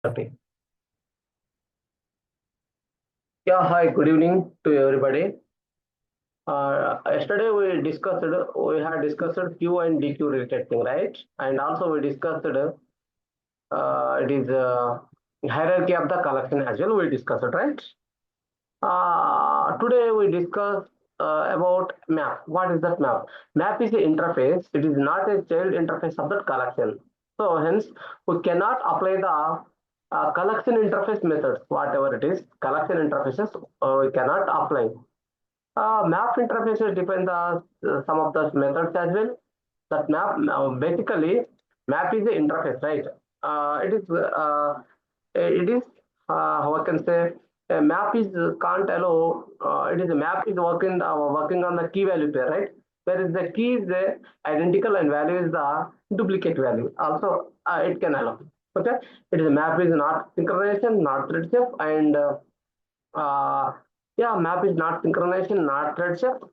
Okay. Yeah, hi, good evening to everybody. Yesterday we had discussed Q and DQ related thing, right? And also we discussed it is hierarchy of the collection as well. We discussed it, right? Today we discuss about map. What is that map? Map is the interface. It is not a child interface of the collection. So hence we cannot apply the collection interface methods, whatever it is, collection interfaces, we cannot apply. Map interfaces depend on some of the methods as well. That map basically map is the interface, right? It is how I can say a map is can't allow. It is a map is working on the key value pair, right? Whereas the key is the identical and value is the duplicate value. Also, it can allow. Okay, it is a map is not synchronization, not thread shift, and uh, yeah, map is not synchronization, not thread shift,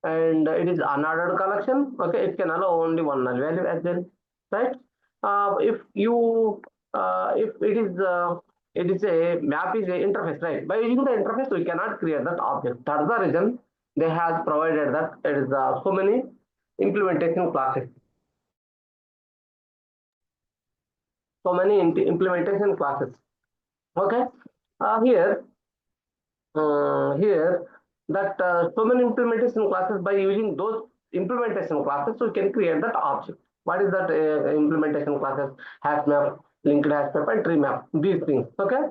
and it is unordered collection. Okay, it can allow only one null value as well, right? If you if it is a map is a interface, right? By using the interface we cannot create that object. That's the reason they have provided that it is so many implementation classes, so many implementation classes. Okay, here here that so many implementation classes, by using those implementation classes we can create that object. What is that implementation classes? HashMap, LinkedHashmap, and TreeMap, these things. Okay,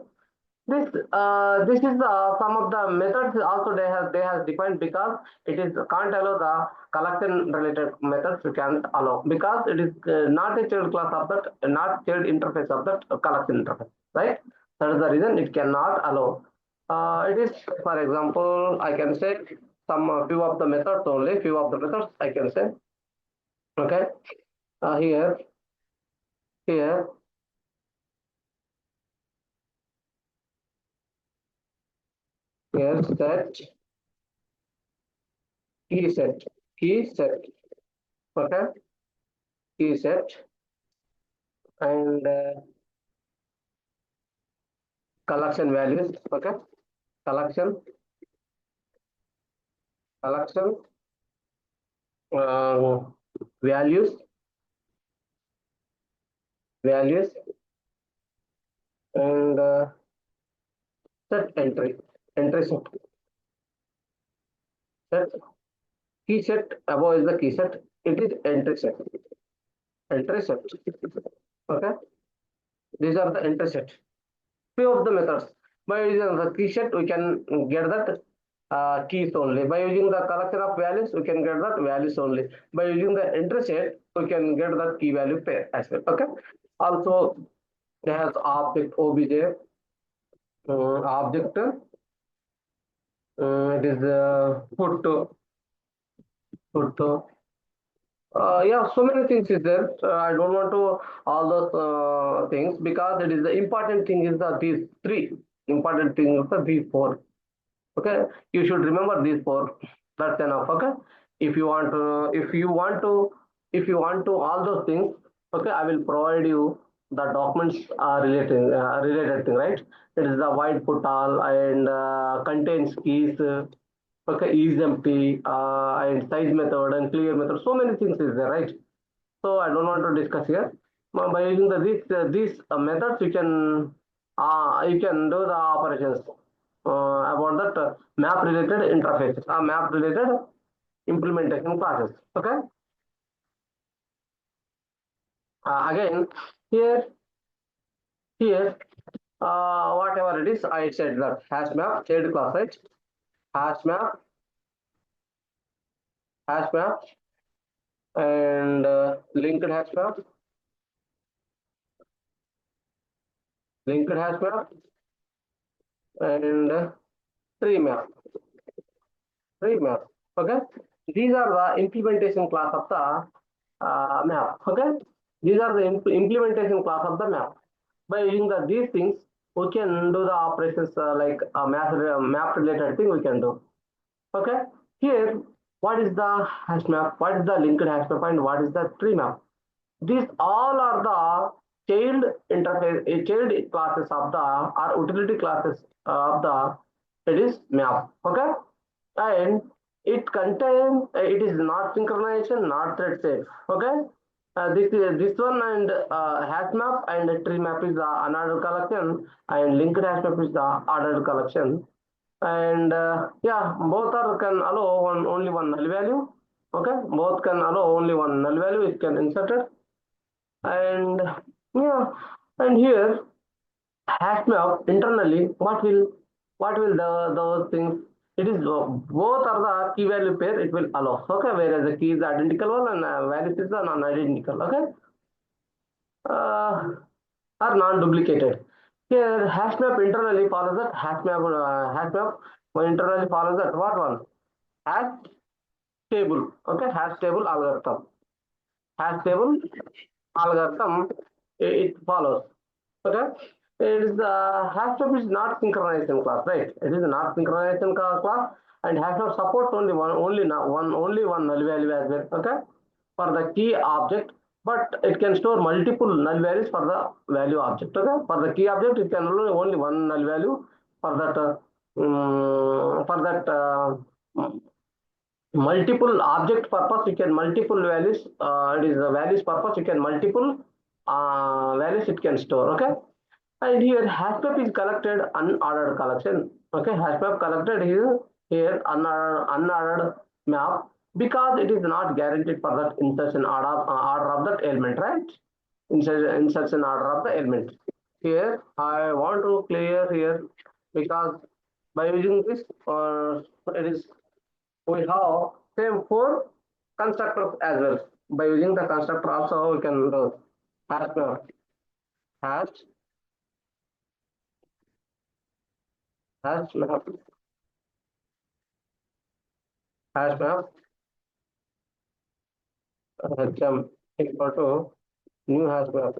this is some of the methods also they have defined, because it is can't allow the collection related methods, we can't allow because it is not a child class of that, not child interface of that collection interface, right? That is the reason it cannot allow. It is, for example, I can say some few of the methods, only few of the methods I can say. Okay, here here here set, keySet, keySet. Okay, keySet, and collection values. Okay, collection collection uh, values values, and set entry set key set. Above is the key set, it is entry set. Okay, these are the entry set. Few of the methods, by using the key set we can get that keys only. By using the collection of values we can get that values only. By using the entry set we can get that key value pair as well. Okay, also there has object obj, object, it is put yeah, so many things is there. I don't want to all those things, because it is the important thing is the these three important things are these four. Okay, you should remember these four. That's enough. Okay, if you want to, if you want to all those things, okay, I will provide you the documents related thing, right? It is the white put all and contains keys. Okay, is empty, and size method and clear method. So many things is there, right? So I don't want to discuss here. By using these methods, you can do the operations about that map related interfaces, map related implementation classes. Okay. Again, here whatever it is, I said that HashMap shared class, right? HashMap, HashMap, and LinkedHashmap, and TreeMap, TreeMap. Okay, these are the implementation class of the map. Okay, these are the implementation class of the map. By using these things, we can do the operations like a map related thing we can do. Okay, here what is the hash map? What is the linked hash map? And what is the tree map? These all are the child interface, a child classes of the or utility classes of the it is map. Okay, and it contains it is not synchronization, not thread safe. Okay, this one and HashMap and TreeMap is the unordered collection, and LinkedHashmap is the ordered collection. And yeah, both are can allow only one null value. Okay, both can allow only one null value. It can insert it, and yeah, and here HashMap internally what will those things, it is both are the key value pair it will allow. Okay, whereas the key is identical one and values is the non-identical. Okay, uh, are non-duplicated. Here HashMap internally follows that HashMap internally follows that what one, hash table. Okay, hash table algorithm. Hash table algorithm it follows. Okay, it is the hashtag is not synchronization class, right? It is not synchronization class, and hashtag supports only one null value as well. Okay, for the key object, but it can store multiple null values for the value object. Okay, for the key object, it can only one null value for that. For that multiple object purpose you can multiple values, it is the values purpose you can multiple values it can store. Okay, and here HashMap is collected unordered collection. Okay, HashMap collected here unordered map because it is not guaranteed for that insertion order of that element, right? Insertion order of the element. Here I want to clear here because by using this it is we have same four constructors as well. By using the constructor also we can do hash hash hash map hash map HM equal to new hash map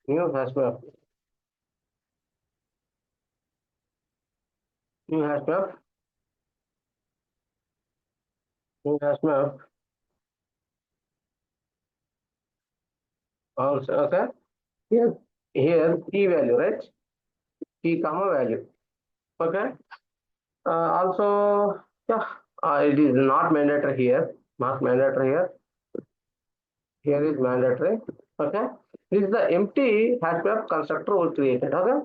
new hash map new hash map new hash map also. Okay, here key value, right? Key comma value. Okay, also yeah, it is not mandatory here, not mandatory here. Here is mandatory. Okay, this is the empty hashtag constructor will create it. Okay,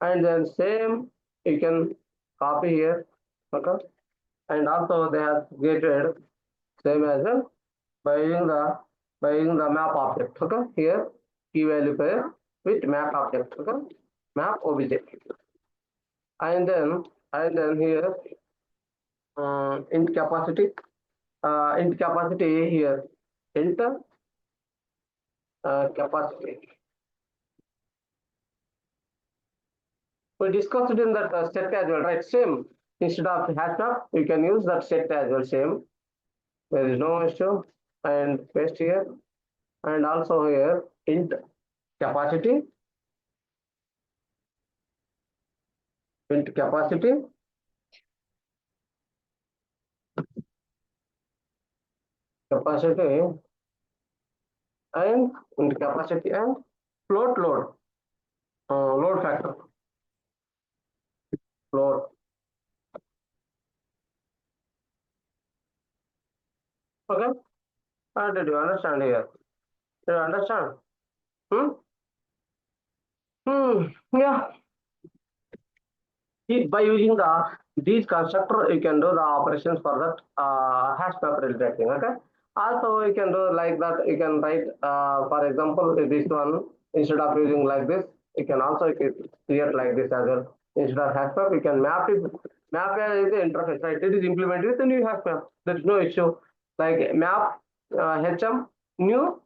and then same you can copy here. Okay, and also they have created same as well by using the map object. Okay, here key value pair with map object. Okay, map object, and then here int capacity, int capacity here enter capacity. We discussed it in that set as well, right? Same. Instead of hashtag, you can use that set as well. Same. There is no issue. And paste here. And also here, int capacity. Int capacity. Capacity. And int capacity and float load. Load factor. Load. Okay. Did you understand here? Did you understand? Hmm? Yeah. By using these constructor, you can do the operations for that hash map related thing. Okay. Also, you can do like that. You can write, for example, this one instead of using like this, you can also create like this as well. Instead of hash map, you can map it. Map is the interface, right? It is implemented with the new hash map. There is no issue. Like map HM new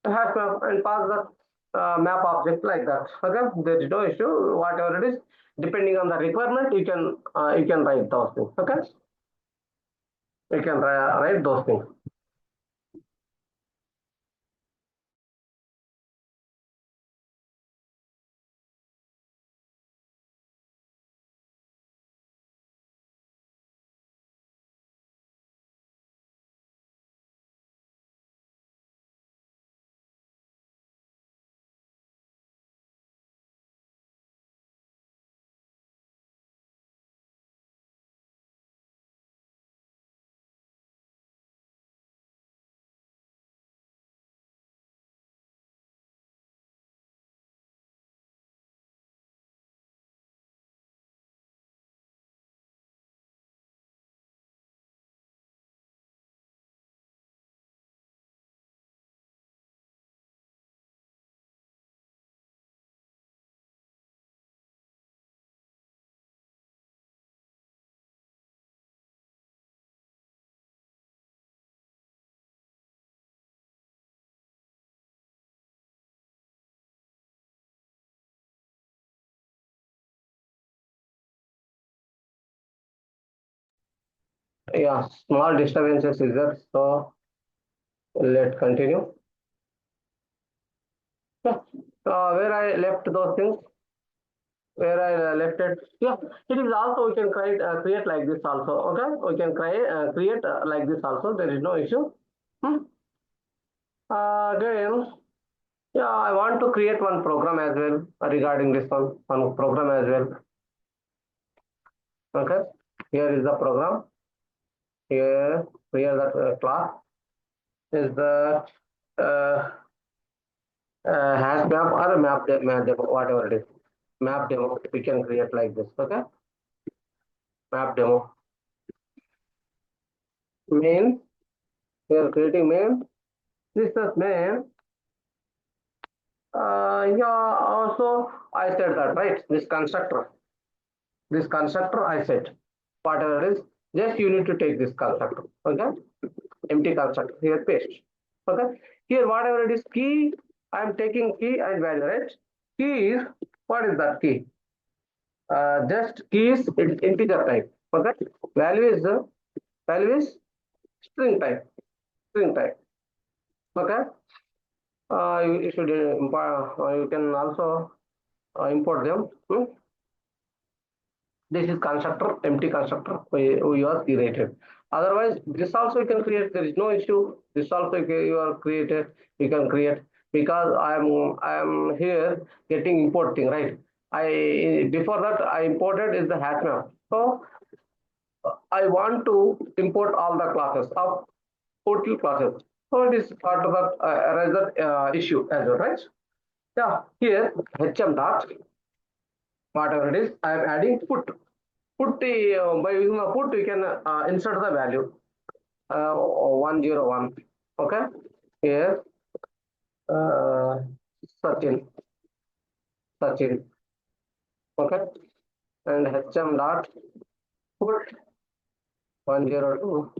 hash map and pass the map object like that. Okay, there is no issue. Whatever it is, depending on the requirement, you can write those things. Okay, you can write those things. Yeah, small disturbances is there. So let's continue. Yeah. Where I left those things, where I left it. Yeah, it is also we can create like this also. Okay, we can create like this also. There is no issue. Hmm. Again, yeah, I want to create one program as well regarding this one program as well. Okay, here is the program. Here that class is the uh, hash map or map demo, whatever it is. Map demo we can create like this. Okay, map demo main. We are creating main. This is main. Yeah. Also, I said that right. This constructor I said whatever it is. Just you need to take this constructor. Okay, empty constructor here paste. Okay, here whatever it is key. I am taking key and value right. Key is what is that key? Just key is integer type. Okay, value is string type. String type. Okay, you should you can also import them. This is constructor, empty constructor. We are created. Otherwise, this also you can create. There is no issue. This also you are created. You can create because I am here getting importing right. I before that I imported is the HashMap. So I want to import all the classes of total classes. So it is part of that erase that issue as well, right? Yeah. Here hm dot whatever it is. I am adding put. Put by using the put, you can insert the value 101. Okay, here uh, Sachin, Sachin. Okay, and hm dot put 102,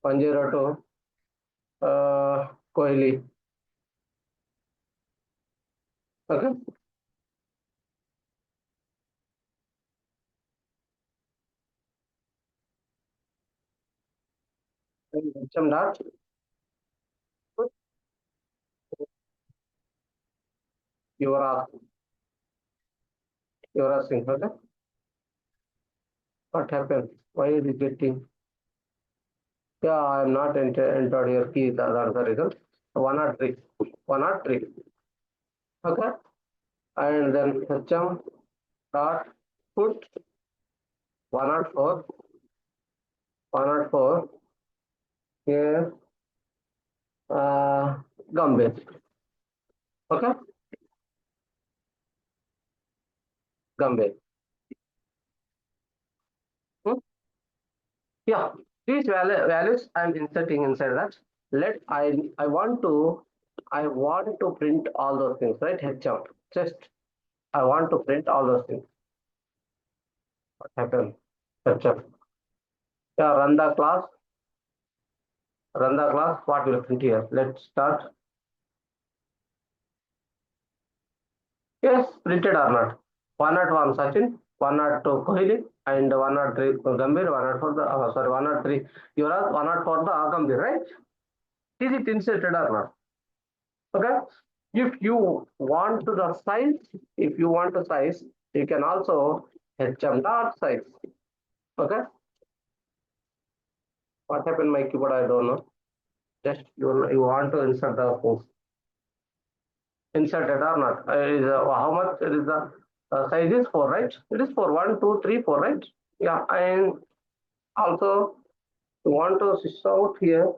102 Kohli. Okay, and hm dot put Yuvraj, Yuvraj Singh. Okay, what happened? Why is it getting? Yeah, I am not entered your key. That's the reason. 103, 103. Okay, and then hm dot put 104, 104 here, Gambit. Okay, Gambit. Hmm? Yeah, these values I'm inserting inside that. Let I want to print all those things, right? HM. Just I want to print all those things. What happened? HM. Yeah, run the class. What will print here? Let's start. Yes, printed or not. 101 Sachin, 102 Kohli, and 103 Gambhir, 104 the sorry 103 Yuvraj, 104 the Gambhir, right? Is it inserted or not? Okay. If you want to the size, if you want the size, you can also hm dot size. Okay. What happened my keyboard? I don't know. Just you want to insert the post. Inserted or not? Is how much? It is the size is 4, right? It is for 1, 2, 3, 4, right? Yeah, and also you want to switch out here.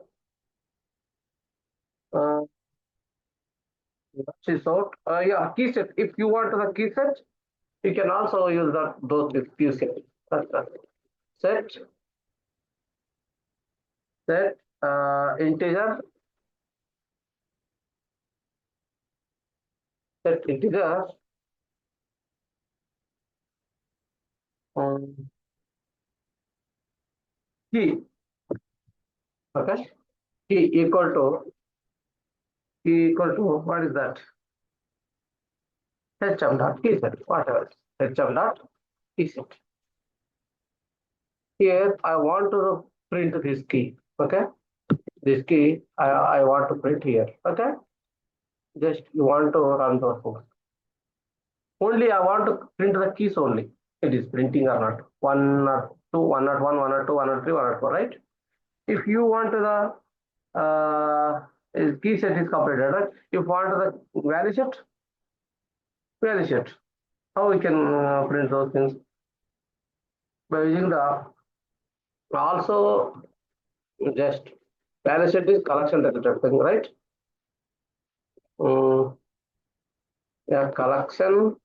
Uh, switch out. Yeah, keyset. If you want the keyset, you can also use that those with keyset. That's that. Set set integer set integer um, key. Okay, key equal to what is that? Hm dot keyset. Whatever. Hm dot keyset. Here I want to print this key. Okay, this key I want to print here. Okay, just you want to run those things. Only I want to print the keys only. It is printing or not. One or two, one or one, one or two, one or three, one or four, right? If you want the key set is completed, right? If you want the value set, how we can print those things by using the also just value set is collection related thing, right? Um, yeah, collection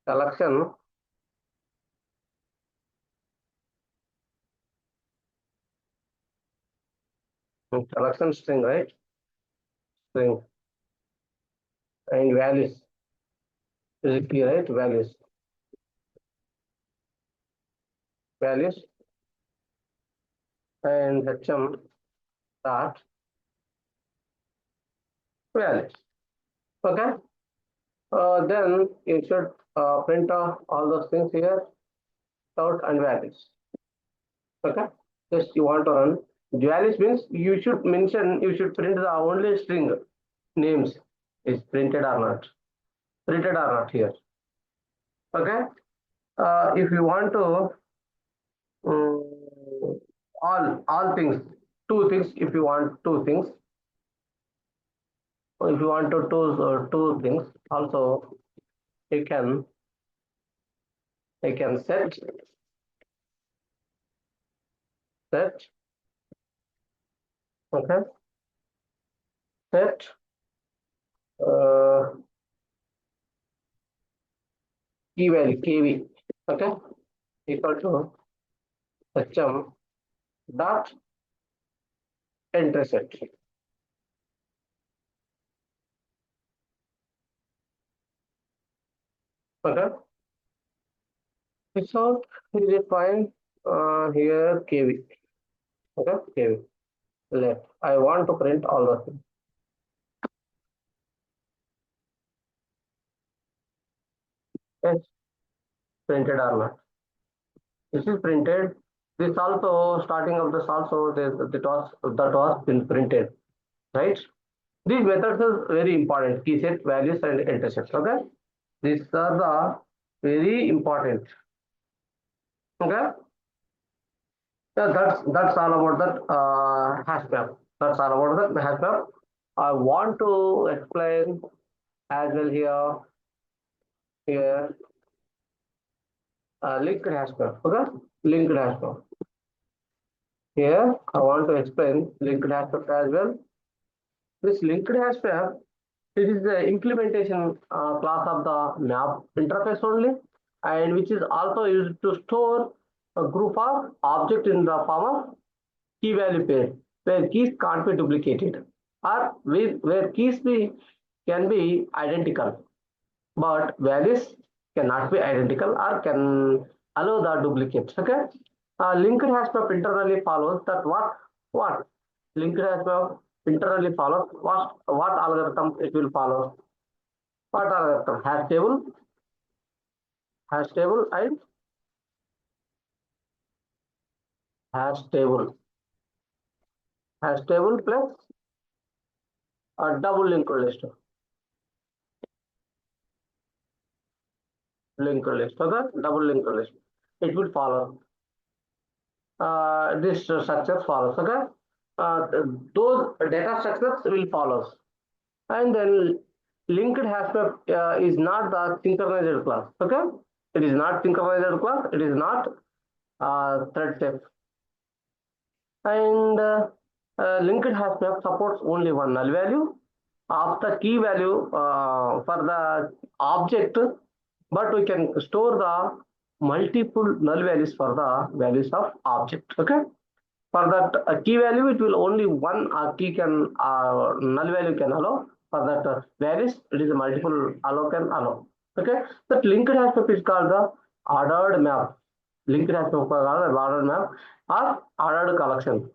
collection string, right? String and values is key, right? Values and hm dot values. Okay. Then you should print off all those things here, out and values. Okay. Just you want to run. Values means you should mention, you should print the only string names is printed or not. Printed or not here. Okay. If you want to all things, two things. If you want two things, if you want to two things, also you can set okay set uh, key value kv okay equal to hm dot entrySet. Okay, result is defined here kv. Okay, kv left. I want to print all the things. Yes, printed or not. This is printed. This also starting of this also that was been printed, right? These methods are very important. Key set, values, and intercept. Okay, these are the very important. Okay, so that's all about that hash map. That's all about that hash map. I want to explain as well here linked hash map. Okay, linked hash map. Here I want to explain linked hash map as well. This linked hash map, it is the implementation class of the map interface only, and which is also used to store a group of objects in the form of key value pair, where keys can't be duplicated, or where keys can be identical, but values cannot be identical or can allow the duplicates. Okay, linked hasmap internally follows that what linked hasmap internally follows what algorithm it will follow. What algorithm? Hash table, and hash table, hash table plus a double linked list. Okay, double linked list. It will follow. This structure follows. Okay, those data structures will follow. And then linked hasmap is not the synchronized class. Okay, it is not synchronized class. It is not thread safe. And linked hasmap supports only one null value of the key value for the object, but we can store the multiple null values for the values of object. Okay, for that key value it will only one key can null value can allow. For that values it is a multiple allow can allow. Okay, that linked hasmap is called the ordered map. Linked hasmap is called the ordered map or ordered collection.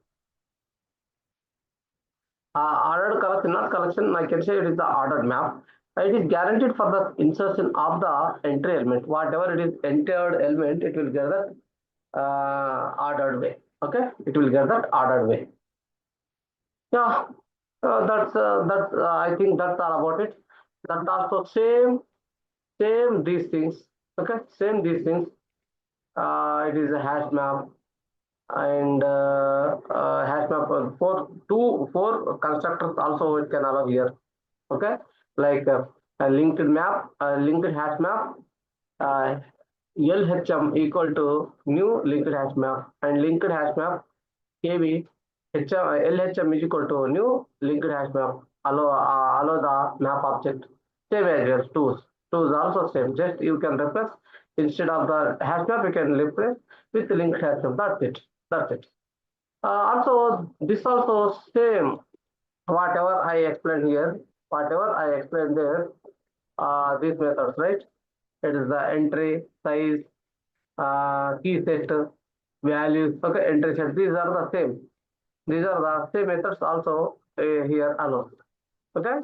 Ordered collection, not collection, I can say it is the ordered map. It is guaranteed for the insertion of the entry element. Whatever it is entered element, it will get that ordered way. Okay, it will get that ordered way. Yeah, that's I think that's all about it. That also same these things. Okay, same these things. It is a hash map and hash map four constructors also it can allow here. Okay, like a linked map, a linked hash map, uh, LHM equal to new linked hash map and linked hash map KB LHM is equal to new linked hash map. Allow the map object. Same as well. Tools also same. Just you can replace instead of the hash map, you can replace with the linked hash map. That's it. That's it. Also, this also same. Whatever I explained here, whatever I explained there, these methods, right? It is the entry, size, key set, values. Okay, entry set. These are the same. These are the same methods also here allowed. Okay.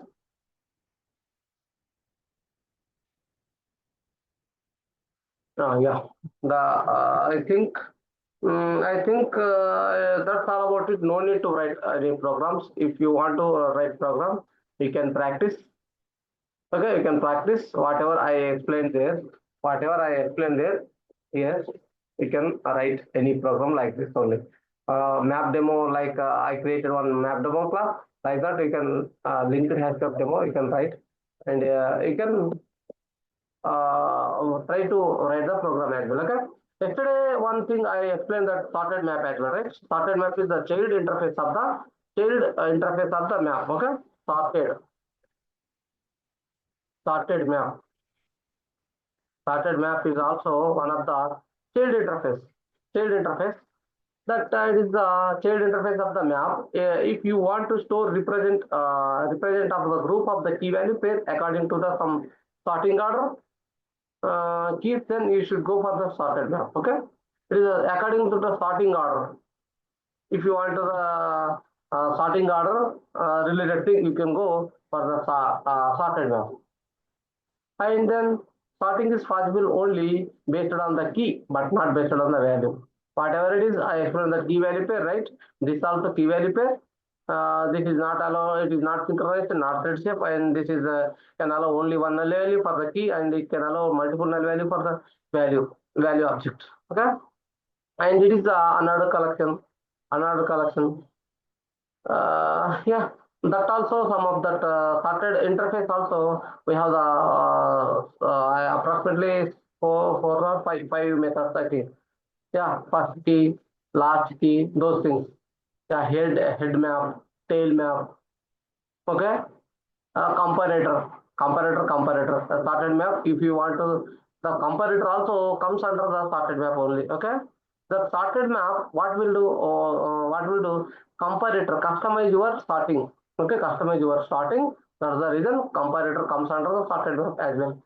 Yeah. The I think that's all about it. No need to write any programs. If you want to write program, you can practice. Okay, you can practice whatever I explained there. Whatever I explained there. Yes, you can write any program like this only. Map demo, like I created one map demo class. Like that, you can link it hashtag demo. You can write, and you can try to write the program as well. Okay. Yesterday, one thing I explained that sorted map as well, right? Sorted map is the child interface of the map. Okay. Sorted sorted map. Sorted map is also one of the child interface. Child interface. That is the child interface of the map. If you want to store represent of the group of the key value pair according to the some sorting order, keys, then you should go for the sorted map. Okay, it is according to the sorting order. If you want the sorting order related thing, you can go for the sorted map. And then sorting is possible only based on the key, but not based on the value. Whatever it is, I explained the key value pair, right? This also key value pair. This is not allow. It is not synchronized, not thread shape, and this is can allow only one null value for the key, and it can allow multiple null value for the value object. Okay, and it is another collection, another collection. Yeah, that also some of that sorted interface also we have the approximately four or five methods I think. Yeah, first key, last key, those things. Yeah, head map, tail map. Okay, comparator. The sorted map. If you want to, the comparator also comes under the sorted map only. Okay, the sorted map. What will do? What will do? Comparator customize your sorting. Okay, customize your sorting. That's the reason comparator comes under the sorted map as well.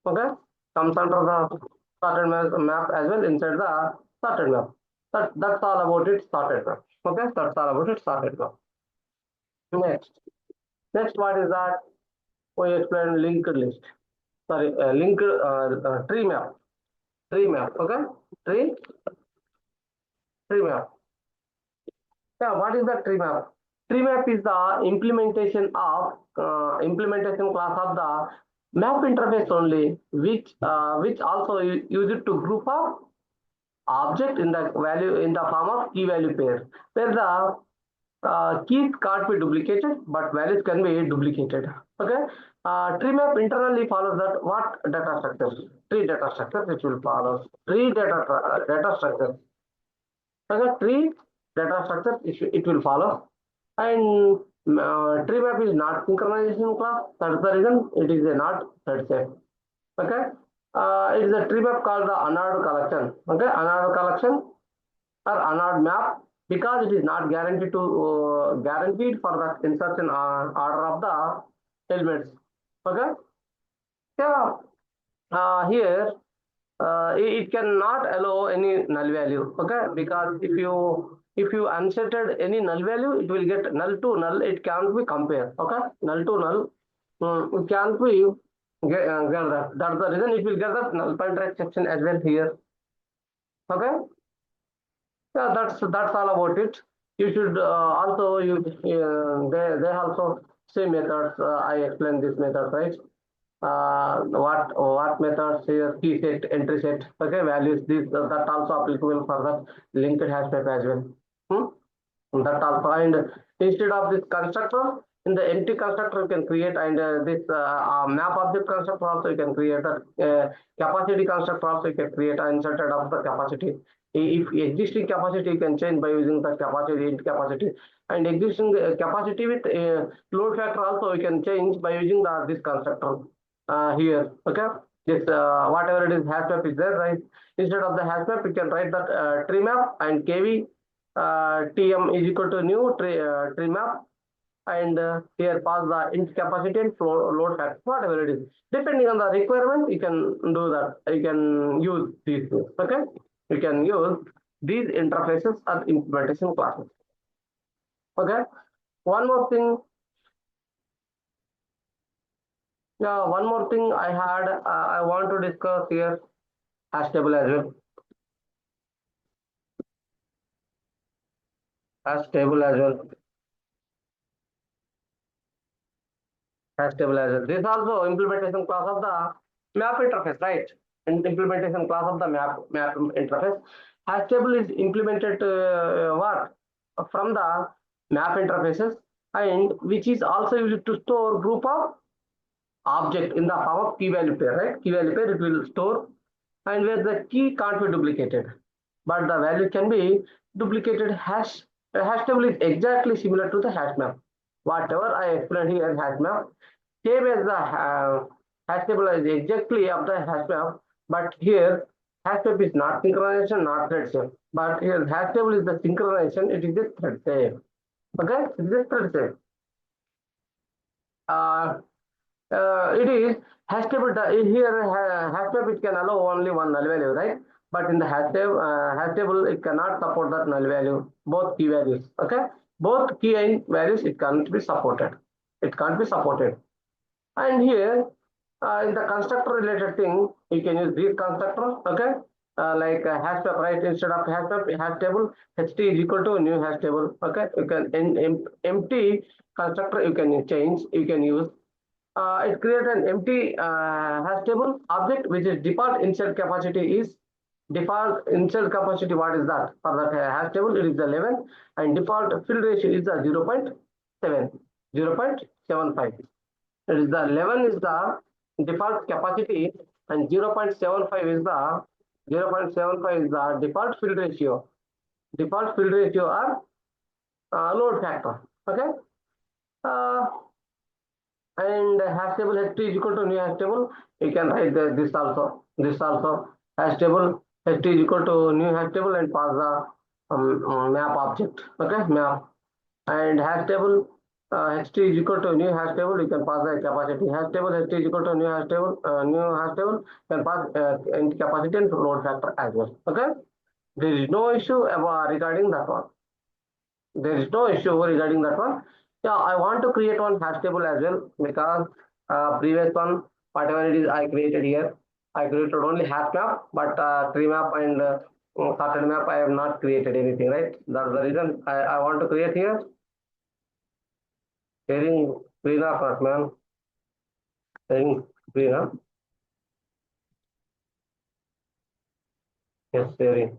Okay, comes under the sorted map as well inside the sorted map. That's all about it. Sorted map. Okay, that's all about it. Sorted map. Next, what is that? We explain linked list. Sorry, linked tree map. Tree map. Okay, tree tree map. Yeah, what is the tree map? Tree map is the implementation class of the map interface only, which also use it to group of object in the value in the form of key value pair, where the keys can't be duplicated, but values can be duplicated. Okay. Tree map internally follows that what data structures? Tree data structures which will follow. Tree data structures. Okay, tree data structure it will follow. And tree map is not synchronization class. That's the reason it is a not thread safe. Okay. It is a tree map called the unordered collection. Okay, unordered collection or unordered map because it is not guaranteed for the insertion order of the elements. Okay. Yeah. Here it cannot allow any null value. Okay, because if you unsetted any null value, it will get null to null. It can't be compared. Okay, null to null. we can be get that. That's the reason it will get that null pointer exception as well here. Okay. Yeah, that's all about it. You should also use they also same methods. I explained this method, right? What methods here? Keyset, entrySet. Okay, values. This that also applicable for the linked hashtag as well. Hmm? That also, and instead of this constructor, in the empty constructor you can create, and this map object constructor also you can create a capacity constructor also you can create inserted of the capacity. If existing capacity you can change by using the capacity int capacity, and existing capacity with load factor also you can change by using this constructor here. Okay, this whatever it is hashtag is there, right? Instead of the hashtag you can write that TreeMap and kv tm is equal to new TreeMap, and here pass the int capacity and load factor, whatever it is. Depending on the requirement, you can do that. You can use these things. Okay, you can use these interfaces as implementation classes. Okay, one more thing. Yeah, one more thing I had. I want to discuss here hash table as well. Hash table as well. Hash table as well. This also implementation class of the map interface, right? And implementation class of the map interface. Hash table is implemented what from the map interfaces, and which is also used to store group of object in the form of key value pair, right? Key value pair it will store, and where the key can't be duplicated, but the value can be duplicated. Hash table is exactly similar to the hash map. Whatever I explained here as hash map, same as the hash table is exactly of the hash map, but here hash map is not synchronization, not thread safe. But here hash table is the synchronization, it is a thread safe. Okay, it is a thread safe. Uh, it is hash table here hash table it can allow only one null value, right? But in the hash table it cannot support that null value, both key values. Okay, both key and values it can't be supported. It can't be supported. And here in the constructor related thing, you can use these constructors. Okay, like hash table, right? Instead of hash table, ht is equal to new hash table. Okay, you can empty constructor you can change, you can use. It creates an empty hash table object which is default insert capacity is default insert capacity. What is that? For that hash table it is 11, and default fill ratio is the 0.7 0.75. It is the 11 is the default capacity, and 0.75 is the default fill ratio. Default fill ratio are load factor. Okay. Uh, and hash table ht is equal to new hash table. You can write this also. This also hash table ht is equal to new hash table and pass the map object. Okay, map, and hash table ht is equal to new hash table. You can pass the capacity. Hash table ht is equal to new hash table. You can pass capacity and load factor as well. Okay, there is no issue about regarding that one. There is no issue regarding that one. Yeah, I want to create one hash table as well, because previous one, whatever it is I created here, I created only HashMap, but TreeMap and sortedMap I have not created anything, right? That's the reason I want to create here. Sharing screen of not, man. Sharing screen, huh? Yes, sharing.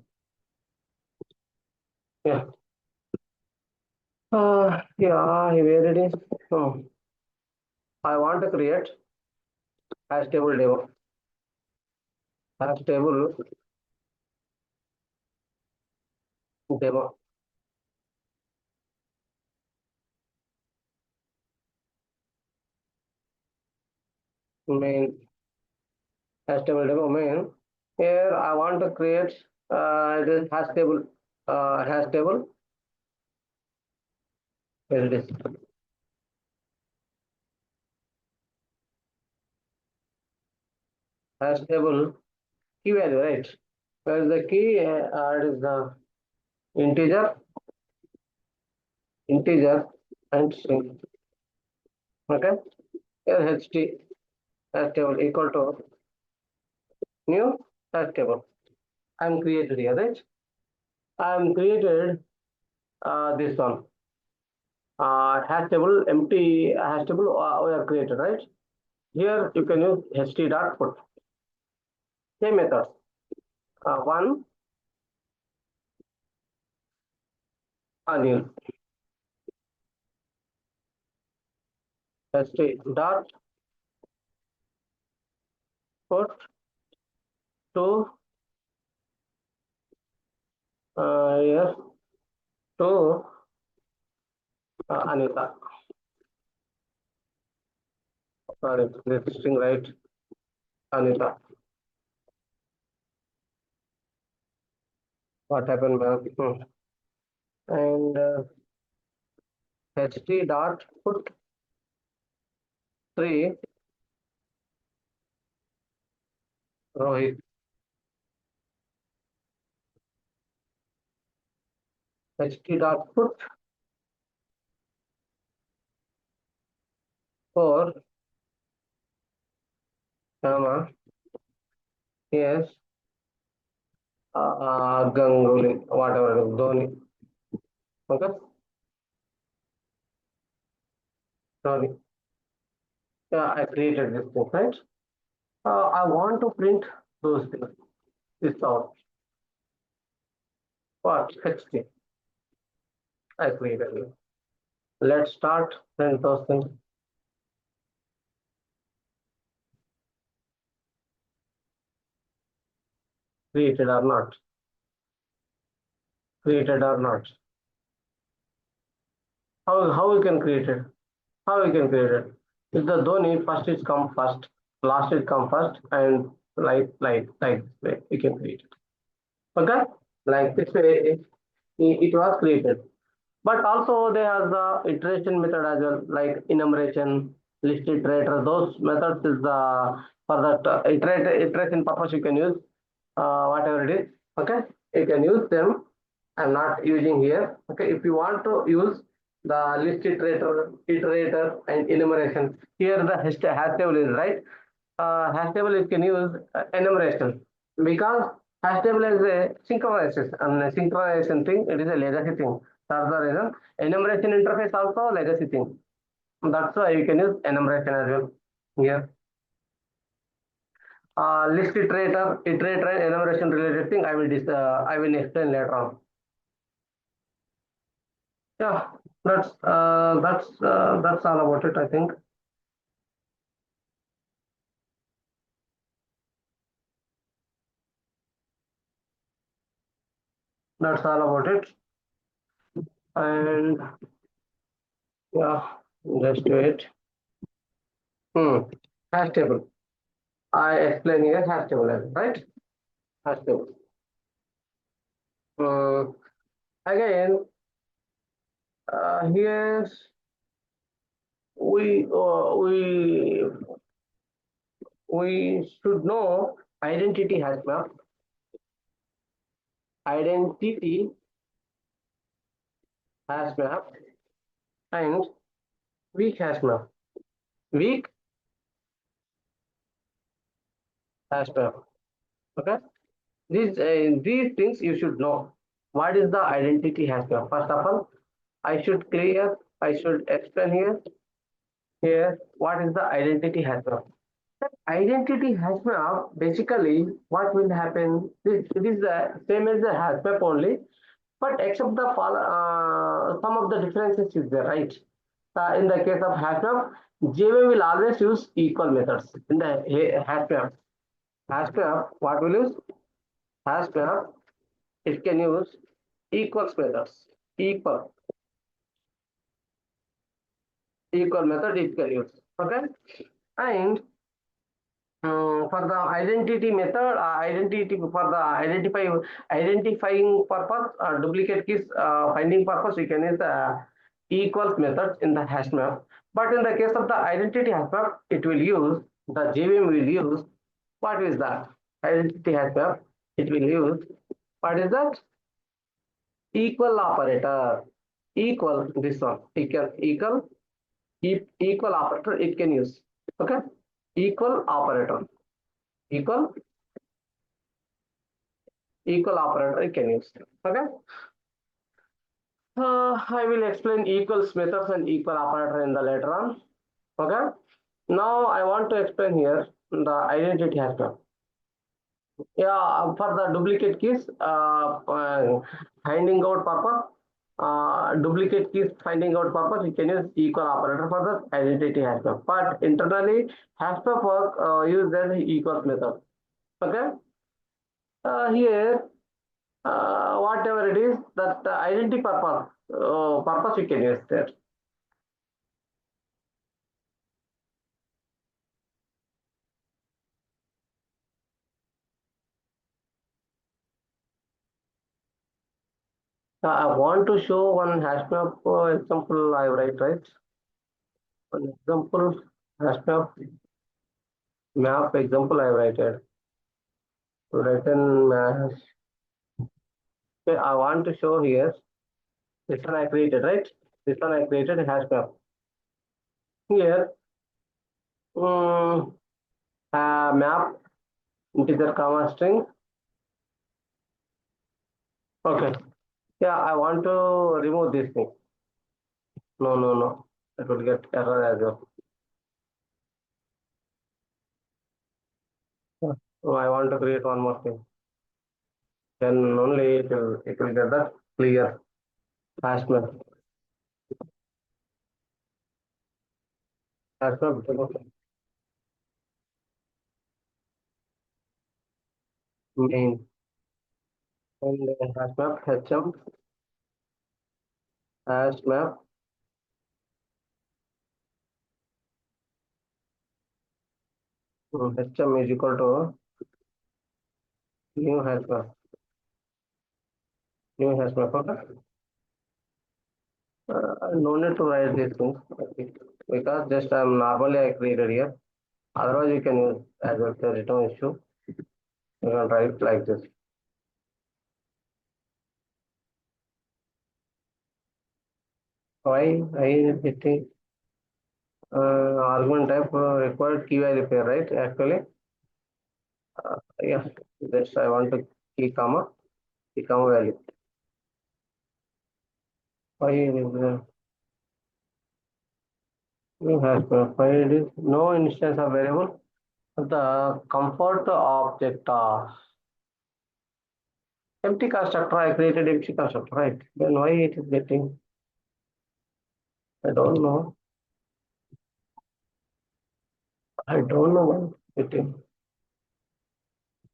Yeah. Yeah, where it is? Oh, I want to create hash table demo. Hash table demo. Main hash table demo main. Here I want to create this hash table. Here it is. Hash table key value, right? Where is the key? It is the integer, integer and string. Okay. Here hash table equal to new hash table. I'm created here, right? I'm created this one. Hash table empty hash table we have created, right? Here you can use ht.put. Same methods. One onion ht.put to here to Anita. Sorry, this string right, Anita. What happened, ma'am? And ht.put 3 Rohit. ht.put 4 Shama. Yes, Ganguly, whatever it is, Dhoni. Okay, sorry. Yeah, I created this thing, right? I want to print those things. This out. What? HT. I created it. Let's start print those things. Created or not? Created or not? How we can create it? How we can create it? If the Dhoni first is come first, last is come first, and like this way, we can create it. Okay? Like this way, it was created. But also they have the iteration method as well, like enumeration, Listiterator. Those methods is for that iteration purpose you can use whatever it is. Okay, you can use them. I'm not using here. Okay, if you want to use the Listiterator, iterator, and enumeration, here the hash table is right. Hash table you can use enumeration because hash table is a synchronization and a synchronization thing. It is a legacy thing. That's the reason. Enumeration interface also legacy thing. That's why you can use enumeration as well here. List iterator, and enumeration related thing. I will explain later on. Yeah, that's all about it. I think that's all about it. And yeah, just do it. Hash table. I explain here hash table, right? Hash table. Again, here we should know identity HashMap, and weakHashmap. Weak HashMap. Okay. These things you should know. What is the identity HashMap? First of all, I should clear. I should explain here. Here, what is the identity HashMap? Identity HashMap, basically, what will happen? It is the same as the HashMap only, but except the some of the differences is there, right? In the case of HashMap, JVM will always use equal methods. In the HashMap, what will use? HashMap, it can use equals methods. Equal method it can use. Okay, and for the identity method, identity for the identifying purpose, duplicate keys finding purpose, we can use the equals method in the hash map. But in the case of the identity hash map, it will use the JVM will use what is that identity hash map? It will use what is that equal operator. Equal this one equal operator it can use. Okay, equal operator, equal operator you can use. Okay, I will explain equals methods and equal operator in the later on. Okay, now I want to explain here the identity hashtag. Yeah, for the duplicate keys, finding out purpose, duplicate keys finding out purpose, you can use equal operator for the identity hashtag. But internally, hashtag work use as equals method. Okay, here whatever it is that identity purpose purpose you can use there. I want to show one HashMap example I write, right? One example HashMap map example I write it. Written mass. Okay, I want to show here. This one I created, right? This one I created HashMap. Here, um, map integer comma string. Okay. Yeah, I want to remove this thing. No, no, no. It will get error as well. So I want to create one more thing. Then only it will get that clear HashMap. HashMap main and HashMap HashMap HM is equal to new HashMap. New HashMap. Okay. No need to write these things because just I'm normally I created here. Otherwise, you can use as well the return issue. You can write like this. Why I is getting argument type required key value pair, right? Actually, yeah. Just I want to key comma value. Why is you have why it is no instance of variable. The comfort object empty constructor. I created empty constructor, right? Then why it is getting? I don't know. I don't know why getting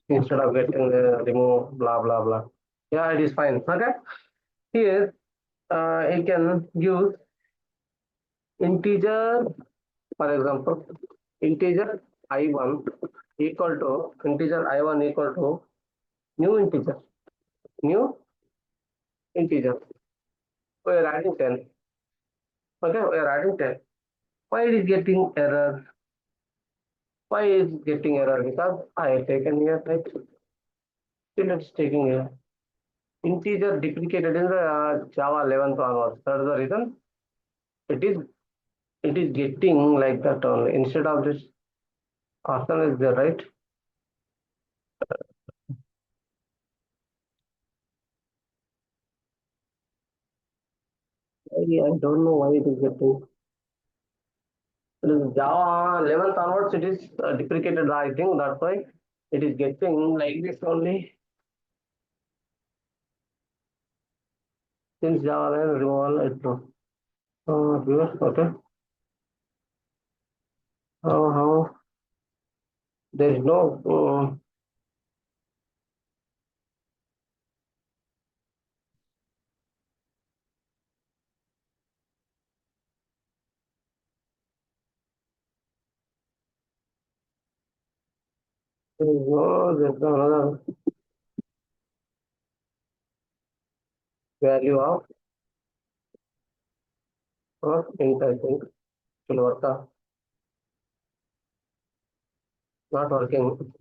instead of getting remove blah blah blah. Yeah, it is fine. Okay. Here you can use integer, for example, integer I1 equal to integer I1 equal to new integer, new integer. We are adding 10. Okay, we are adding 10. Why it is getting error? Why is getting error? Because I have taken here, right? Still it's taking here. Integer deprecated in the Java 11th onwards. That is the reason it is getting like that only. Instead of this option is there, right? I don't know why it is getting. It is Java 11th onwards. It is deprecated. I think that's why it is getting like this only. Since Java 11 removal, it no. Okay. How there is no there's no another value of int. I think it will work. Not working.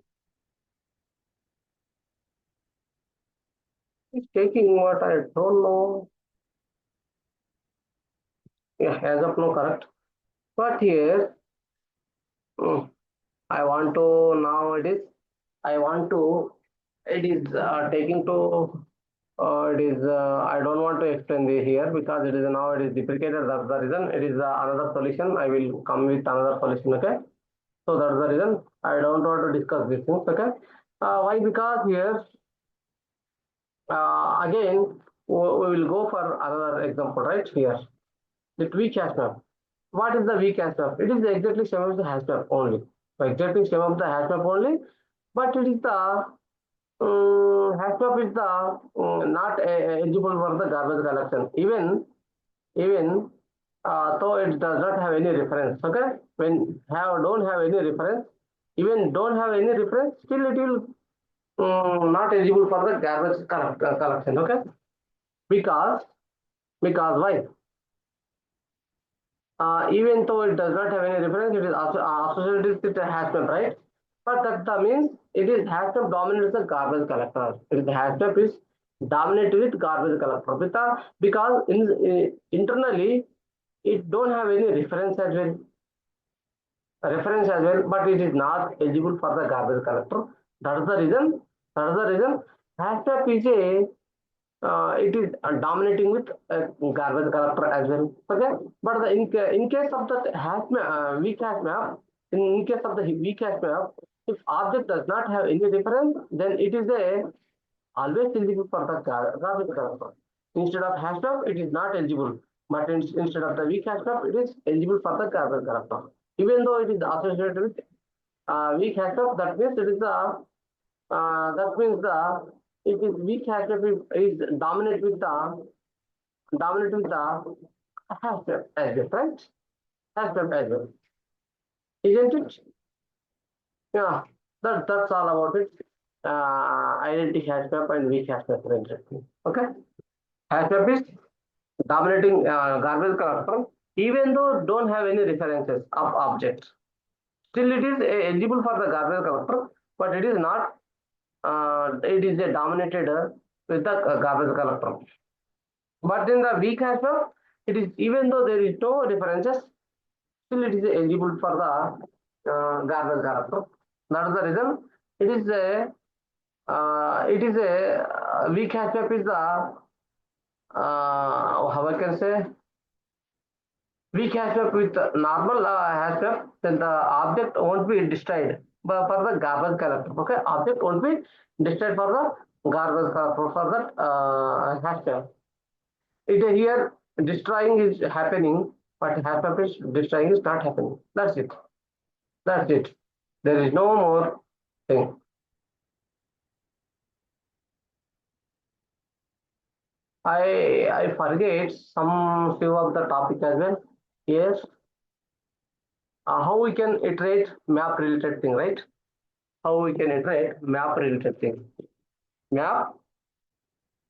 It's taking what I don't know. Yeah, as of now, correct. But here I want to now I want to it is taking to it is I don't want to explain this here because it is now it is deprecated. That's the reason. It is another solution. I will come with another solution. Okay. So that's the reason I don't want to discuss these things. Okay. Why? Because here again we will go for another example right here. The weak hash map. What is the weak hash map? It is exactly same as the hash map only. So exactly same of the hash map only, but it is the hashtag is the not eligible for the garbage collection. Even though it does not have any reference. Okay, when don't have any reference, even don't have any reference, still it will not eligible for the garbage collection. Okay, because why? Even though it does not have any reference, it is also associated with the hashtag, right? But that means it is hashtag dominates the garbage collector. It is the hashtag is dominated with garbage collector because internally it don't have any reference as well, but it is not eligible for the garbage collector. That is the reason. That is the reason. Hashtag is a it is dominating with garbage collector as well. Okay, but in case of the weak hash map, in case of the weak hash map, if object does not have any reference, then it is a always eligible for the garbage collector. Instead of hash map, it is not eligible. But instead of the weak hash map, it is eligible for the garbage collector. Even though it is associated with weak hash map, that means it is the that means the it is weak hashtag is dominate with the hashtag as well, right? Hashtag as well, isn't it? Yeah, that's all about it. Identity hashtag and weak hashtag related. Okay, hashtag is dominating garbage collector, even though don't have any references of object. Still, it is eligible for the garbage collector, but it is not. It is a dominated with the garbage collector. But in the weak hashtag, it is even though there is no references, still it is eligible for the garbage collector. That is the reason. It is a weak hashtag is the how I can say weak hashtag with normal hashtag, then the object won't be destroyed but for the garbage collector. Okay, object won't be destroyed for the garbage collector for that hashtag. It here destroying is happening, but hashtag is destroying is not happening. That's it. That's it. There is no more thing. I forget some few of the topic as well. Yes, how we can iterate map related thing, right? How we can iterate map related thing. Map,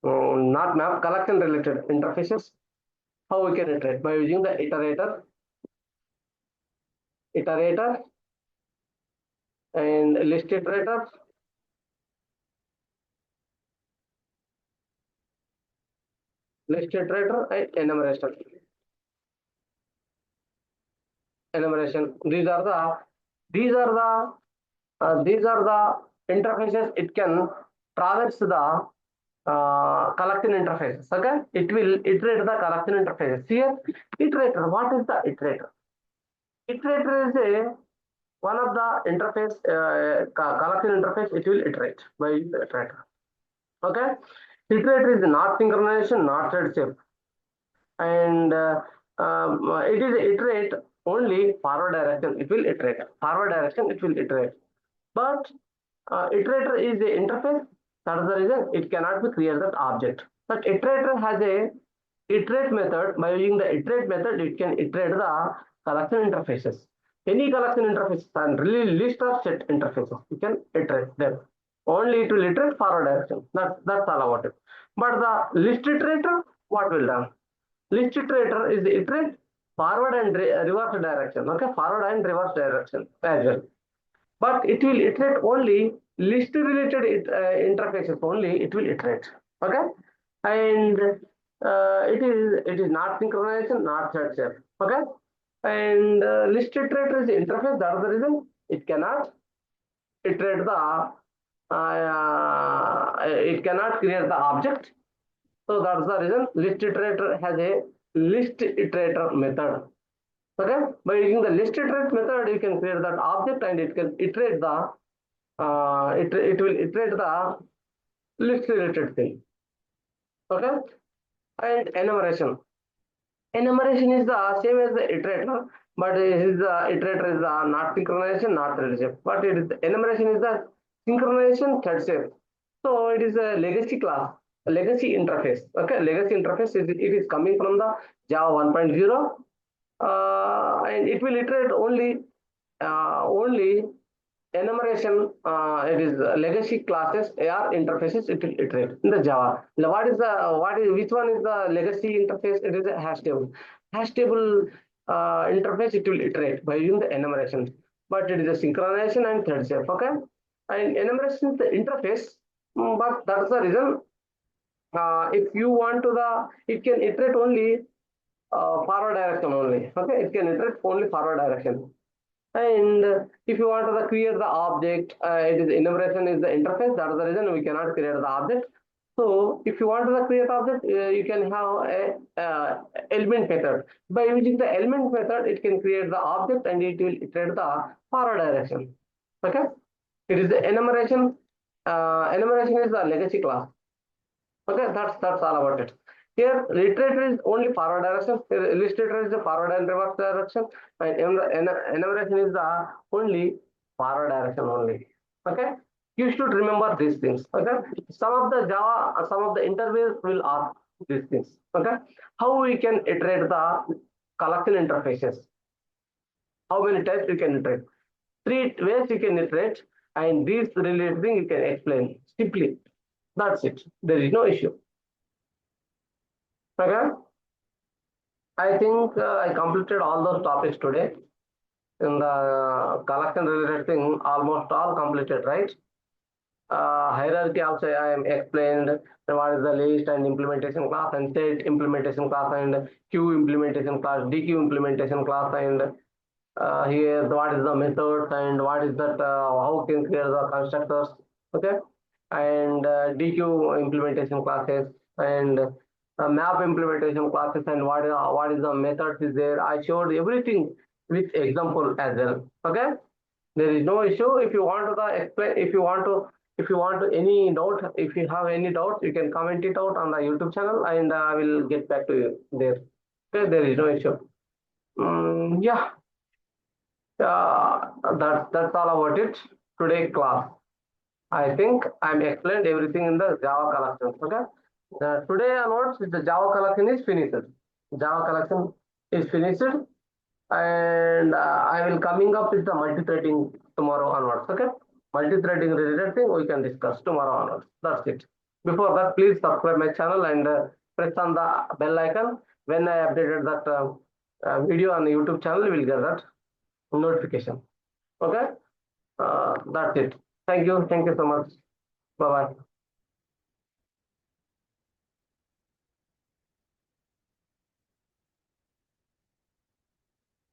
not map, collection related interfaces. How we can iterate by using the iterator, and Listiterator, and enumeration. These are the interfaces it can traverse the collection interfaces. Okay, it will iterate the collection interfaces. Here, iterator. What is the iterator? Iterator is a one of the interface collection interface. It will iterate by the iterator. Okay, iterator is not synchronization, not thread shape, and it is iterate only forward direction. It will iterate forward direction. It will iterate, but iterator is the interface. That is the reason it cannot be created that object. But iterator has a iterate method. By using the iterate method, it can iterate the collection interfaces. Any collection interfaces and really list of set interfaces, you can iterate them. Only it will iterate forward direction. That's all about it. But the list iterator, what will done? List iterator is the iterate forward and reverse direction. Okay, forward and reverse direction as well. But it will iterate only list related interfaces only. It will iterate. Okay, and it is not synchronization, not thread shape. Okay, And list iterator is interface. That is the reason it cannot iterate the it cannot create the object. So that's the reason list iterator has a list iterator method. Okay, by using the list iterate method, you can create that object and it can iterate the it will iterate the list related thing. Okay, and enumeration. Enumeration is the same as the iterator, but iterator is not synchronization, not thread shape. But it is enumeration is the synchronization thread shape. So it is a legacy class, a legacy interface. Okay, legacy interface is it is coming from the Java 1.0, and it will iterate only enumeration. It is legacy classes AR interfaces. It will iterate in the Java. Now, which one is the legacy interface? It is a hash table. Hash table interface. It will iterate by using the enumeration, but it is a synchronization and thread shape. Okay, and enumeration is the interface, but that's the reason. If you want to it can iterate only forward direction only. Okay, it can iterate only forward direction. And if you want to create the object, it is enumeration is the interface. That is the reason we cannot create the object. So if you want to create object, you can have a element method. By using the element method, it can create the object and it will iterate the forward direction. Okay, it is the enumeration. Enumeration is the legacy class. Okay, that's all about it. Here, literature is only forward direction. Illustrator is the forward and reverse direction, and enumeration is the only forward direction only. Okay, you should remember these things. Okay, some of the interviews will ask these things. Okay, how we can iterate the collection interfaces? How many types you can iterate? Three ways you can iterate, and these related thing you can explain simply. That's it. There is no issue. Okay, I think I completed all those topics today. In the collection related thing, almost all completed, right? Hierarchy also I am explained what is the list and implementation class and set implementation class and queue implementation class, DQ implementation class, and here what is the methods and what is that how can create the constructors. Okay, and DQ implementation classes and map implementation classes and what is the methods is there. I showed everything with example as well. Okay, there is no issue. If you want to explain, if you want to any doubt, if you have any doubts, you can comment it out on the YouTube channel and I will get back to you there. Okay, there is no issue. Yeah, that's all about it. Today class. I think I'm explained everything in the Java collection. Okay. Today onwards, the Java collection is finished. Java collection is finished, and I will coming up with the multi-threading tomorrow onwards. Okay. Multi-threading related thing we can discuss tomorrow onwards. That's it. Before that, please subscribe my channel and press on the bell icon. When I updated that video on the YouTube channel, you will get that notification. Okay. That's it. Thank you. Thank you so much. Bye bye.